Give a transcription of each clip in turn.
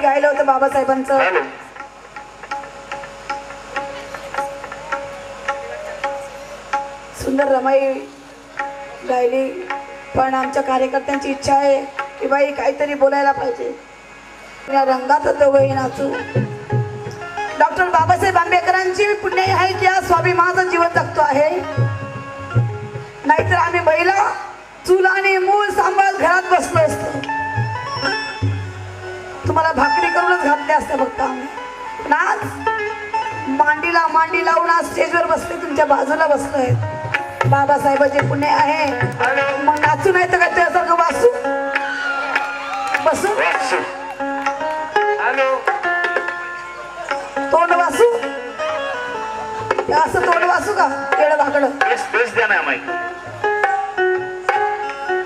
गायलं होतं बाबासाहेबांचं. सुंदर रमाई गायली, पण आमच्या कार्यकर्त्यांची इच्छा आहे की बाई काहीतरी बोलायला पाहिजे. या रंगात दोघंही नाचू. डॉक्टर बाबासाहेब आंबेडकरांची पुण्याई आहे की आज स्वाभिमानाचं जीवन जगतो आहे. नाहीतर आम्ही महिला चूल आणि मूल सांभाळत घरात बसलो असतो. तुम्हाला भाकरी करूनच घातले असते फक्त आम्ही. पण आज मांडीला मांडी लावून आज स्टेजवर बसले, तुमच्या बाजूला बसलोय. बाबासाहेबांचे पुण्य आहे, मग नाचू नाही तर काय त्यासारखं वाचू बसू तोंड वाचू असं तोंड वाचू का केळं बाकडं.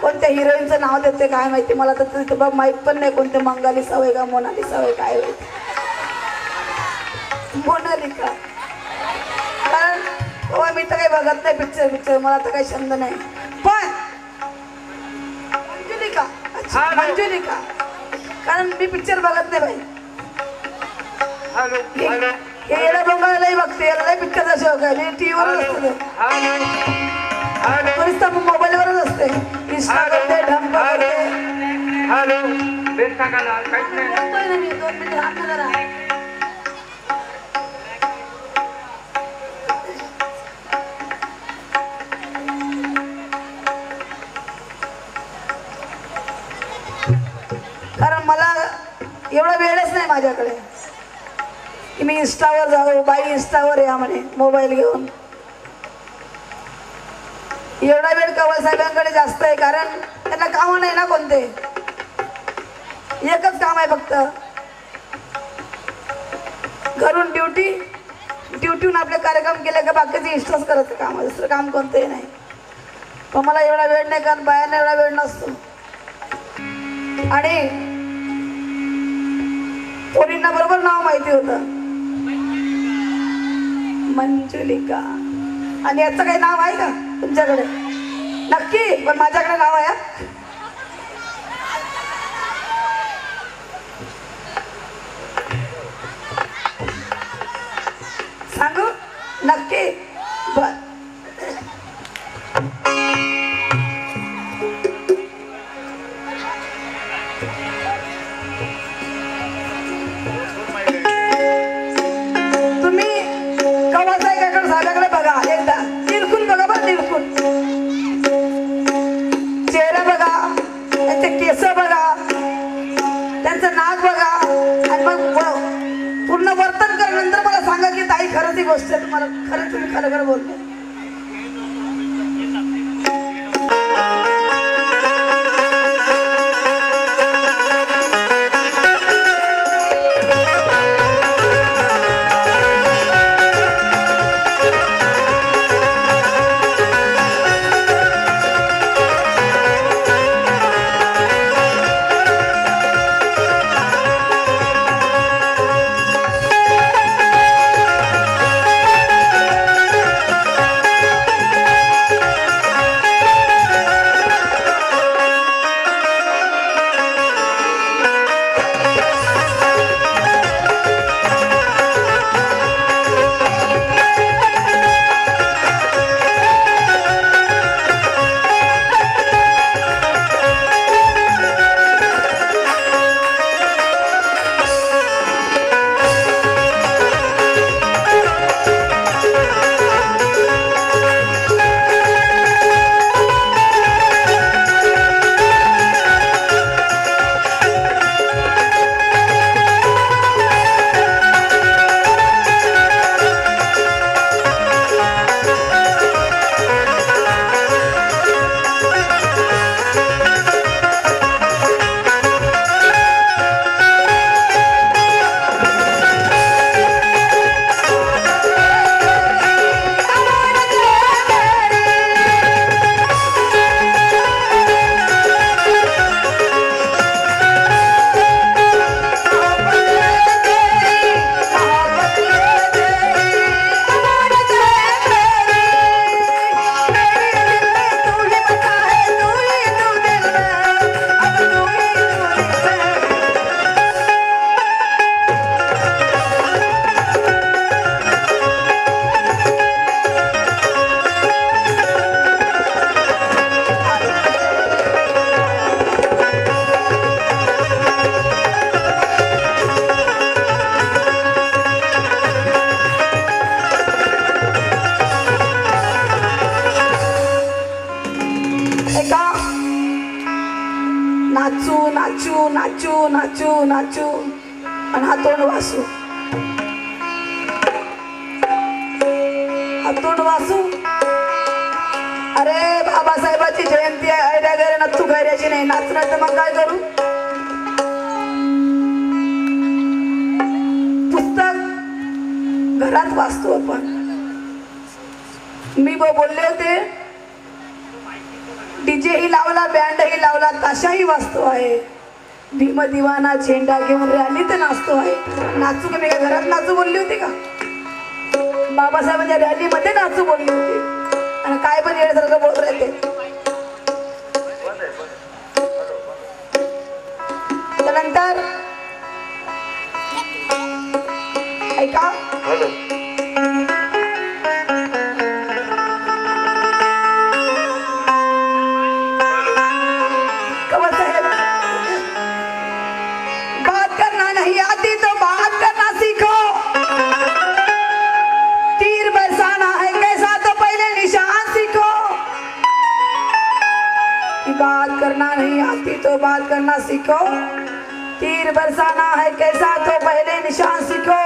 कोणत्या हिरोईनचं नाव देते काय माहिती मला तर तिथे बघ माहित पण नाही. कोणते मंगालिसा होय का मोनालिसा होय काय होय मोनालिका. कारण मी तर काही बघत नाही पिक्चर मला तर काही छंद नाही. पण मंजुलिका, मंजुलिका, कारण मी पिक्चर बघत नाही बाई. हे येडा बंगालाही बघते, याला पिक्चरचा शौक आहे. मी टीव्ही वरच असते, मोबाईलवरच असते. इंस्टा करते, ढंप करते. कारण मला एवढा वेळच नाही माझ्याकडे की मी इंस्टावर जाऊ. बाई इंस्टावर या म्हणे मोबाईल घेऊन. एवढा वेळ कवळ साहेबांकडे जास्त आहे, कारण त्यांना काम नाही ना कोणते. एकच काम आहे फक्त, घरून ड्युटी, ड्युटीहून आपले कार्यक्रम केले का बाकीचे इंस्टाच करायचं काम आहे. दुसरं काम कोणतंही नाही. पण मला एवढा वेळ नाही, कारण बायांना एवढा वेळ नसतो. आणि पोरींना बरोबर नाव माहिती होतं, मंजुलिका. आणि याचं काही नाव आहे का तुमच्याकडे? नक्की, पण माझ्याकडे नाव आहे. सांगू नक्की. चेहरा बघा, त्यांचे केस बघा, त्यांचं नाक बघा, आणि मग पूर्ण वर्तन केल्यानंतर मला सांगा की ताई खरंच ही गोष्ट आहे, तुम्हाला खरंच तुम्ही खरं खरं बोलते. नाचू नाचू नाचू नाचू नाचू आणि हा तोंड वासू, हा तोंड वासू. अरे बाबासाहेबाची जयंती आहे, ऐऱ्या गैऱ्या नथू गैऱ्याची नाही, नाचणार तर मग काय करू. पुस्तक घरात वाचतो आपण. मी बोलले होते डीजे ही लावला, बँड ही लावला, ताशाही वाचतो आहे. भीम दिवाना झेंडा घेऊन रॅली तर नाचतो आहे. नाचू का मी काय घरात नाचू बोलली होती का? बाबासाहेबांच्या रॅलीमध्ये नाचू बोलली होती. आणि काय पण येण्यासारखं बोलत राहते. त्यानंतर ऐका, कमल साहेब, बात करना नहीं आती तो बात करना सीखो. तीर बरसाना है कैसा तो पहले निशान सीखो. बात करना नहीं आती तो बात करना सीखो. तीर बरसाना है कैसा तो पहले निशान सीखो.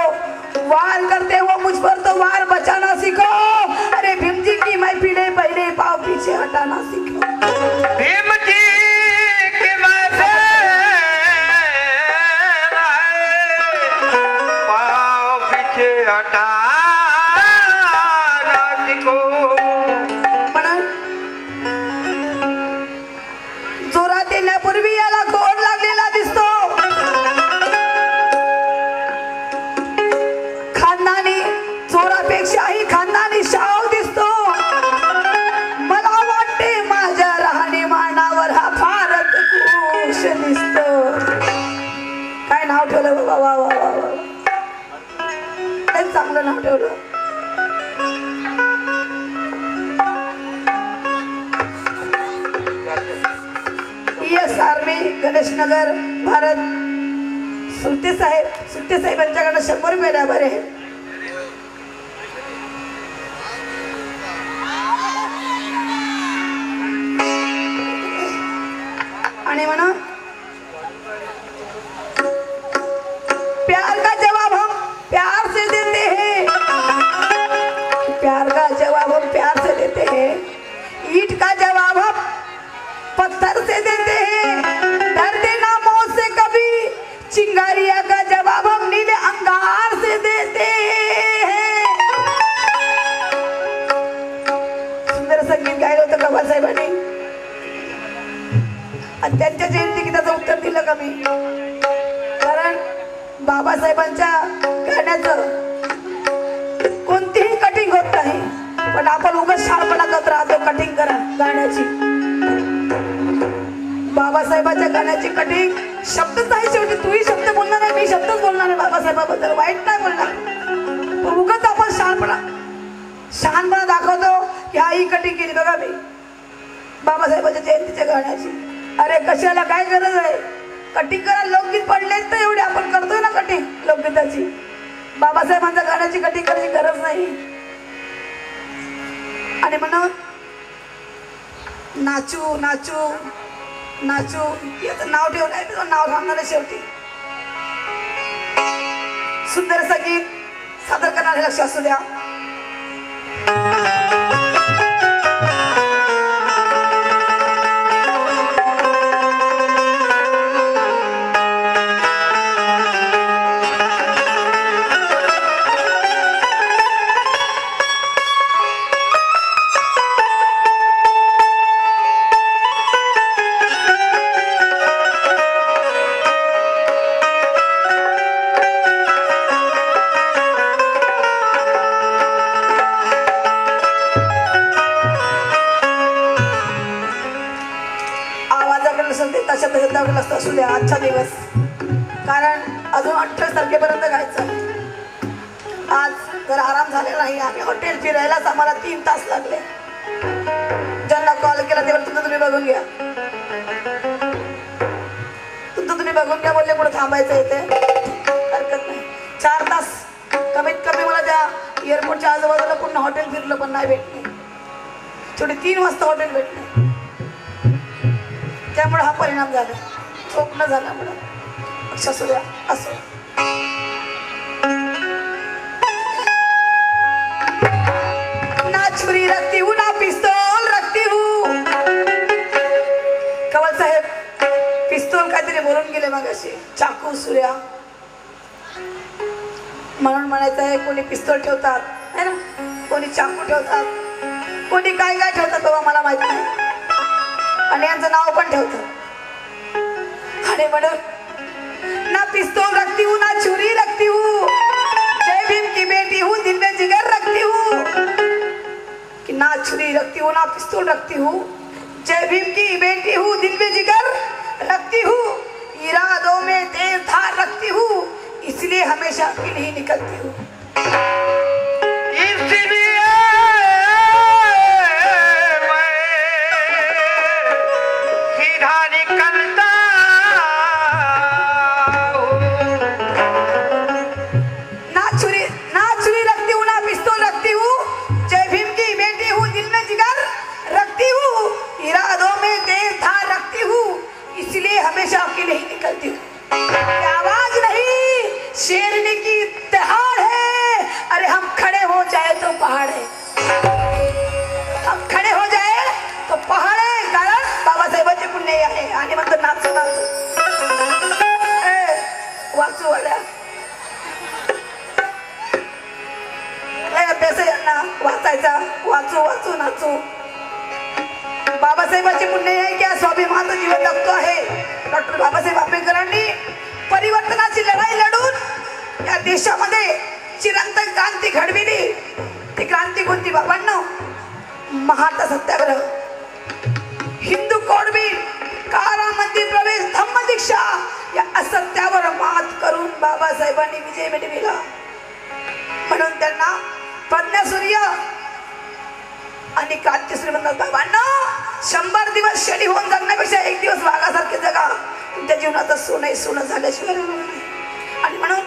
वार करते हो मुझ पर तो वार बचाना सीखो. अरे भीम जी की महफिले पहले पाँव पीछे हटाना सीखो. भीम जी की महफिल पाँव पीछे हटाना सीखो. म्हणून जोरात येण्यापूर्वी याला कोड लागलेला दिसतो. खानदानी चोरापेक्षाही खानदानी शाव दिसतो. मला वाटते माझ्या राहणीमानावर हा भारत खुश दिसतो. काय नाव ठेवलं बाबा, वा वा वा वा, काय चांगलं नाव ठेवलं. S army Ganeshnagar Bharat. सुट्टे साहेब यांच्याकडे 100 रुपये द्या बरे. आणि म्हणा प्यार का जवाब हम प्यार से देते हैं. प्यार का जवाब हम प्यार से देते हैं. ईट का जवाब हम पत्थर से देते हैं. डरते ना मौत से कभी. चिंगारिया का जवाब हम नीले अंगार से देते हैं. सुंदर संगीत गायलं होतं कमल साहेबांनी. आणि त्यांच्या जयंती गीताचं उत्तर दिलं का मी? कारण बाबासाहेबांच्या गाण्याचं कोणतीही कटिंग होत नाही, पण आपण उगाच शाळपणा करत राहतो. कटिंग करा गाण्याची. बाबासाहेबांच्या गाण्याची कटिंग शब्दच आहे शेवटी. तूही शब्द बोलणार आहे, मी शब्दच बोलणार आहे बाबासाहेबाबद्दल. वाईट नाही बोलणार. उगाच आपण शहाणपणा दाखवतो की हा ही कटिंग केली बघा मी बाबासाहेबांच्या जयंतीच्या गाण्याची. अरे कशाला काय गरज आहे? कटिंग करा. लोकगीत पडलेच तर एवढे आपण करतोय ना कटिंग लोकगीताची. बाबासाहेबांच्या गाण्याची कटिंग करायची गरज नाही. आणि म्हणून नाचू नाचू नाचू याचं नाव ठेवलं आहे, त्याचं नाव सांगणार आहे शेवटी. सुंदर संगीत सादर करणारे लक्ष असू द्या. असू द्या आजचा दिवस. कारण अजून 28 तारखेपर्यंत गायचं. आज जर आराम झालेला नाही. आम्ही हॉटेल फिरायलाच आम्हाला 3 तास लागले. ज्यांना कॉल केला तेव्हा तुमचं तुम्ही बघून घ्या, तुमचं तुम्ही बघून घ्या बोलले. कुठे थांबायचं येते हरकत नाही. 4 तास कमीत कमी मला त्या एअरपोर्टच्या आजूबाजूला पूर्ण हॉटेल फिरलं पण नाही भेटले. शेवटी 3 वाजता हॉटेल भेटले. त्यामुळे हा परिणाम झाला. स्वप्न झालं म्हणून अक्षा सूर्या असो. ना छुरी रखती हूँ ना पिस्तौल रखती हूँ. कवल साहेब पिस्तौल काहीतरी बोलून गेले मग असे चाकू सूर्या म्हणून म्हणायचं आहे. कोणी पिस्तौल ठेवतात है ना, कोणी चाकू ठेवतात, कोणी काय काय ठेवतात बाबा मला माहित नाही, आणि यांचं नाव पण ठेवतात. आणि म्हणून ना पिस्तौल रखती हूँ ना छुरी रखती हूँ, जय भीम की बेटी हूँ दिल में जिगर रखती हूँ. कि ना छुरी रखती हूँ ना पिस्तौल रखती हूँ, जय भीम की बेटी हूँ दिल में जिगर रखती हूँ, इरादों में तेज धार रखती हूँ, इसलिए हमेशा अकेले ही निकलती हूँ. इसलिए मैं सीधा निकलता हूँ. ना छुरी रखती हूँ ना पिस्तौल रखती हूँ, जय भीम की बेटी हूँ दिल में जिगर रखती हूँ, इरादों में तेज धार रखती हूँ, इसलिए हमेशा अकेले ही निकलती हूँ. आवाज नहीं शेरनी की दहाड़ है. अरे हम खड़े हो जाए तो पहाड़ है, हम खड़े हो जाए तो पहाड़ है. कारण बाबासाहेबांचे पुण्य आहे. आणि म्हणतो नाचू नाचू वाचू वाड्या अभ्यास यांना वाचायचा, वाचू वाचू नाचू. बाबासाहेबांचे पुण्य आहे की स्वाभिमानाचं जीवन जगतो आहे. डॉक्टर बाबासाहेब आंबेडकरांनी परिवर्तनाची लढाई लढून या देशामध्ये चिरंतन क्रांती घडविली. ती क्रांती कोणती बाबांनो? महात्मा सत्याग्रह, हिंदू कोड बिल, कारामध्ये प्रवेश, धम्म दीक्षा या असत्यावर मात करून बाबासाहेबांनी विजय मिळविला. म्हणून त्यांना प्रज्ञासूर्य आणि क्रांतीसूर्य म्हणतात. बाबांनो 100 दिवस शनी होऊन जगण्यापेक्षा एक दिवस वाघासारखे जगा. तुमच्या जीवनाचं सोनं सोनं झाल्याशिवाय नाही. आणि म्हणून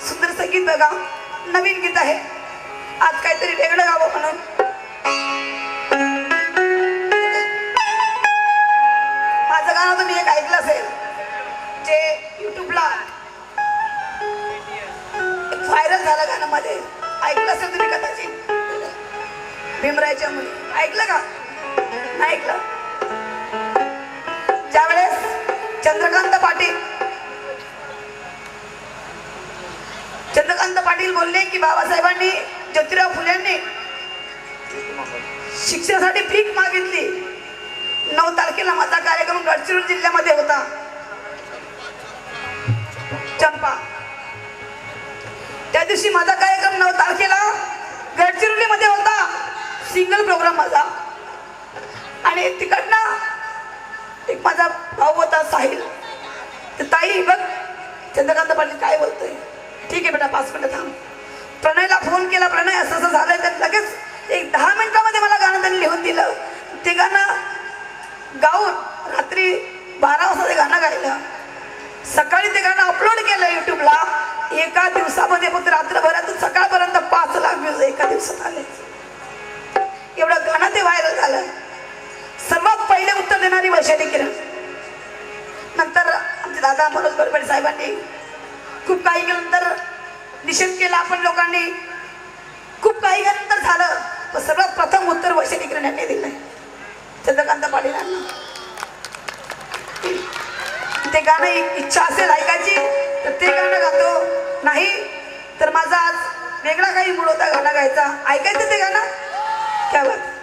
सुंदर संगीत बघा, नवीन गीत आहे, आज काहीतरी वेगळं गावं म्हणून. माझं गाणं तुम्ही एक ऐकलं असेल, जे युट्यूबला व्हायरल झालं गाणं मध्ये, ऐकलं असेल तुम्ही कदाचित. भीमरायच्या मुली ऐकलं का? नाही ऐकलं? ज्यावेळेस चंद्रकांत पाटील बोलले की बाबासाहेबांनी ज्योतिराव फुलेंनी शिक्षणासाठी भीक मागितली. 9 तारखेला माझा कार्यक्रम गडचिरोली जिल्ह्यामध्ये होता, चंपा. त्या दिवशी माझा कार्यक्रम 9 तारखेला गडचिरोली मध्ये होता, सिंगल प्रोग्राम माझा. आणि तिकडनं एक माझा भाऊ होता साहिल. ताई बघ चंद्रकांत पाटील काय बोलतोय. ठीक आहे बेटा 5 मिनिटं थांब. प्रणयला फोन केला, प्रणय असं असं झालंय. तर लगेच एक 10 मिनिटामध्ये मला गाणं त्यांनी लिहून दिलं. ते गाणं गाऊन रात्री 12 वाजता ते गाणं गायलं. सकाळी ते गाणं अपलोड केलं युट्यूबला. एका दिवसामध्ये फक्त रात्रभरातून सकाळपर्यंत 5 लाख व्ह्यूज एका दिवसात आले. एवढं गाणं ते व्हायरल झालं. सर्वात पहिले उत्तर देणारी वैशाली किरण. नंतर आमचे दादा मनोज गडबडे साहेबांनी खूप काही केल्यानंतर निषेध केला. आपण लोकांनी खूप काही केल्यानंतर झालं, पण सर्वात प्रथम उत्तर वैशाली किरण यांनी दिलंय चंद्रकांत पाटीलांना. ते गाणं इच्छा असेल ऐकायची तर ते गाणं गातो, नाही तर माझा आज वेगळा काही मूड होता गाणं गायचा. ऐकायचं ते गाणं क्या बात.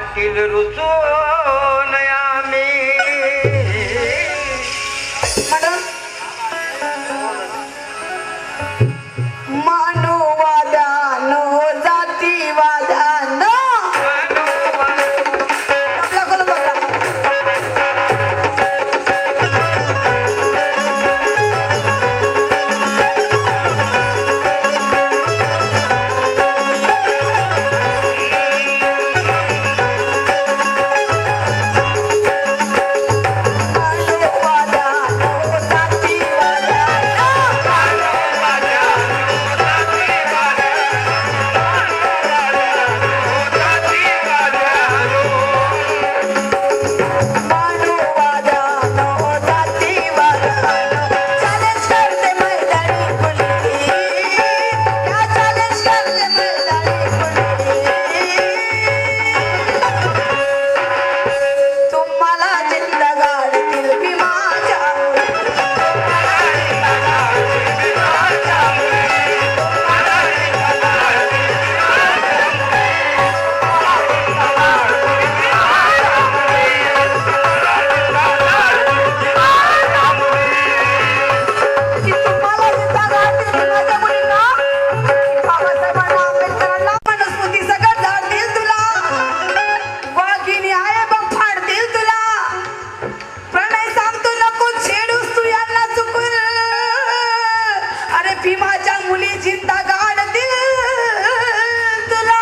वाटतील रुचून आम्ही मॅडम मानववादानो जातीवादानो आपला कोण बघा भीमाच्या मुली जिंदा गाडतील तुला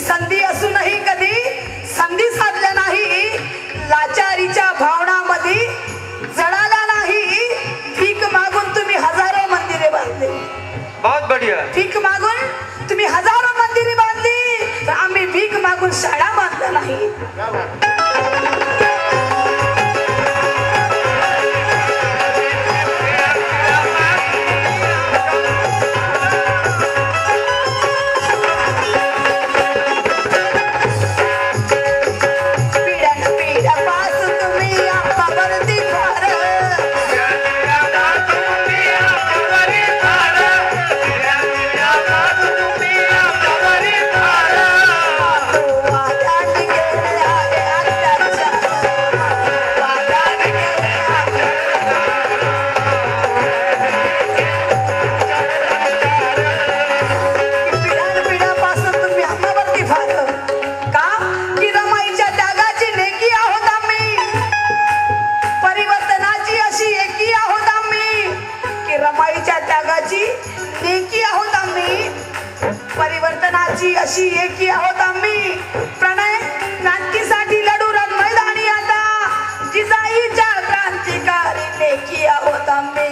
संधी असूनही कधी संधी साधल्या नाही, लाचारीच्या भावनामध्ये जळाला नाही. भीक मागून तुम्ही हजारो मंदिरे बांधली, बहुत बढ़िया. भीक मागून तुम्ही हजारो मंदिरे बांधली, तर आम्ही भीक मागून शाळा बांधल्या नाही. परिवर्तनाची अशी एकी आहोत आम्ही. प्रणय तांबे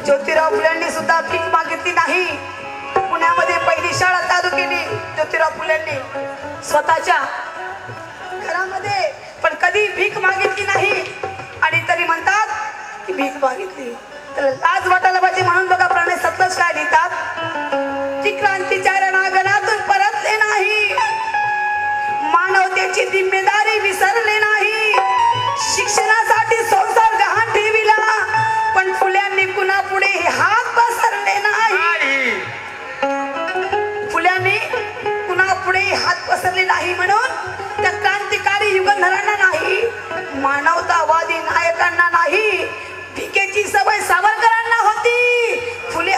ज्योतिराव फुलेंनी सुद्धा भीक मागितली नाही. पुण्यामध्ये पहिली शाळा चालू केली ज्योतिराव फुलेंनी स्वतःच्या घरामध्ये, पण कधी भीक मागितली नाही. आणि तरी म्हणतात की भीक मागितली तर लाज वाटायला पाहिजे. म्हणून बघा प्रणय सतलज काय लिहितात की क्रांतीच्या रणांगणातून परतले नाही, मानवतेची जिम्मेदारी विसरले नाही, शिक्षणासाठी संसार गहाण ठेविला, पण फुल्यांनी कुणा पुढे हात पसरले नाही. फुल्यांनी कुणा पुढे हात पसरले नाही. म्हणून त्या क्रांतिकारी युगंधरांना नाही, मानवतावादी नायकांना नाही, भिकेची सवय सावरकरांना होती. फुले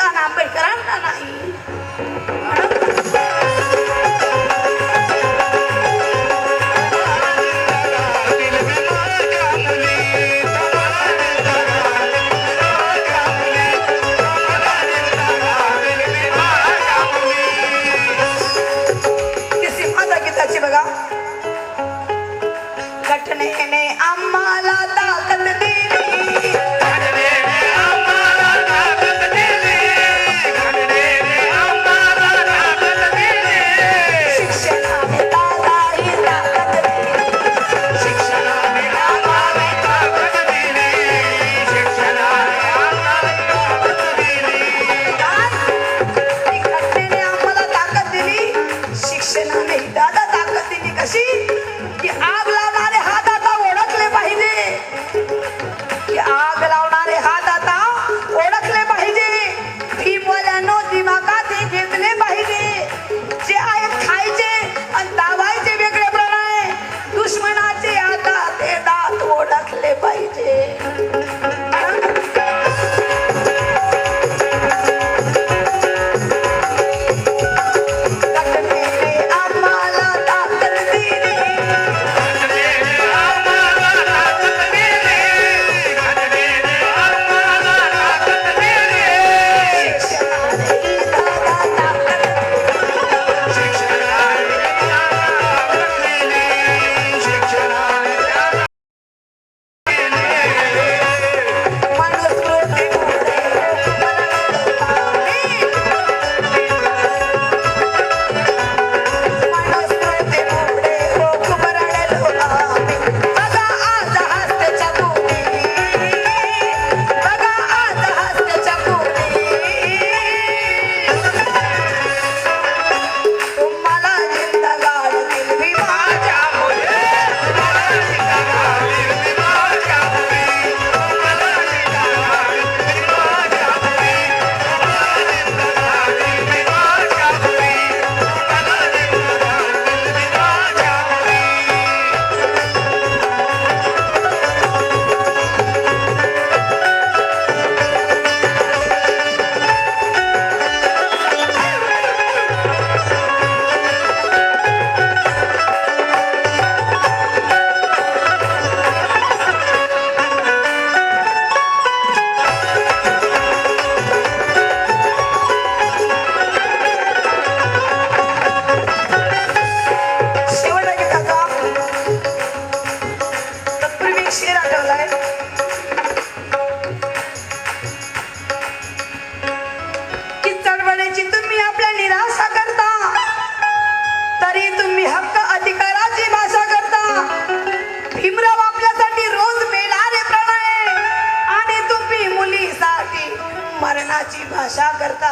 भीमाची भाषा करता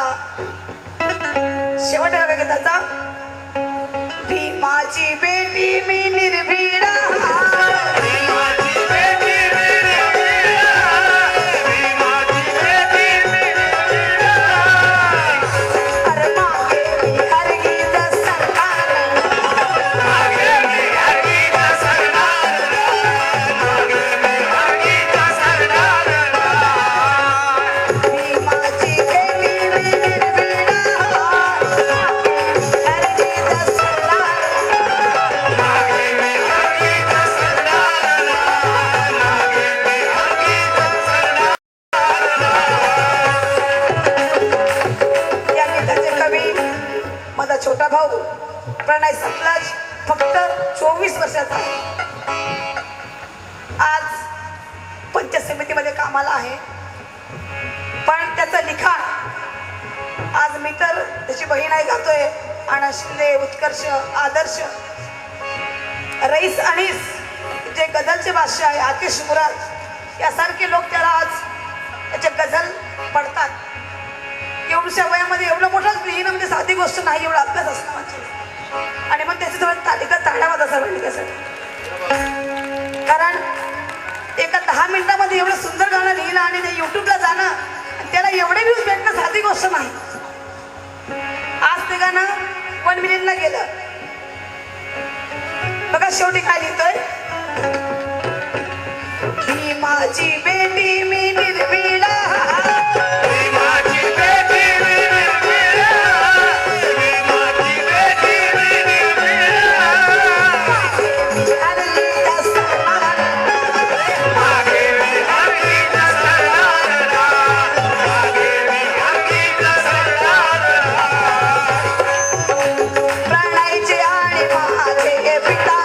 शेवट बघा त्याचा भीमाची बेटी मी निर्भीड छोटा भाऊ प्रणय सतलाज फक्त 24 वर्षाचा आहे. आज पंचायत समितीमध्ये कामाला आहे. पण त्याचं लिखाण आज मी तर त्याची बहीण आहे गातोय. आणि शिंदे, उत्कर्ष, आदर्श, रईस अनीस जे गझलचे बादशाह आहे, आतिश मुराद यासारखे लोक त्याला आज त्याचे गझल पडतात. एवढ्या वयामध्ये एवढं मोठं लिहिणं म्हणजे साधी गोष्ट नाही. एवढा अभ्यास असणं म्हणजे आणि मग त्याची थोडं तालिका ताडावात असा म्हणजे त्यासाठी. कारण एका 10 मिनिटामध्ये एवढं सुंदर गाणं लिहिलं आणि ते युट्यूबला जाणं त्याला एवढे व्ह्यूज भेटणं साधी गोष्ट नाही. आज ते गाणं 1 मिलियनला गेलं. बघा शेवटी काय लिहितोय. भीमाची बेटी मी निर्भीड प्रणयचे आणि माझे पिता